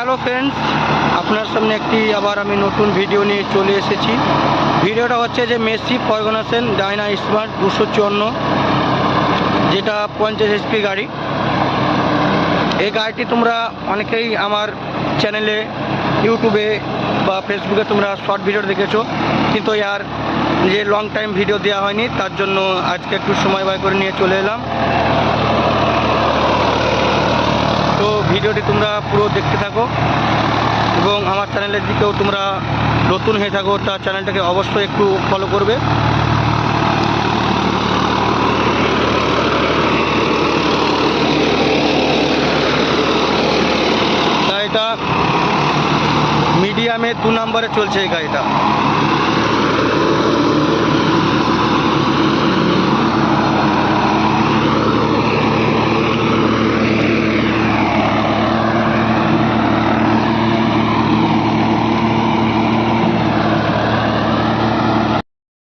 Hello friends, আপনার সামনে একটি আবার আমি নতুন ভিডিও নিয়ে চলে এসেছি। ভিডিওটা হচ্ছে যে মেসি ফরগুসন ডাইনা স্মার্ট 254, যেটা 50 HP গাড়ি। এই গাড়িটি তোমরা অনেকেই আমার চ্যানেলে, ইউটিউবে বা ফেসবুকে তোমরা শর্ট ভিডিও দেখেছো, কিন্তু আর যে লং টাইম ভিডিও দেওয়া হয়নি, তার জন্য আজকে একটু সময় বার করে নিয়ে চলে এলাম। তো ভিডিওটি তোমরা পুরো দেখতে থাকো এবং আমার চ্যানেলের দিকেও তোমরা নতুন হয়ে থাকো, তার চ্যানেলটাকে অবশ্যই একটু ফলো করবে। গাড়িটা মিডিয়ামে 2 নম্বরে চলছে এই গাড়িটা।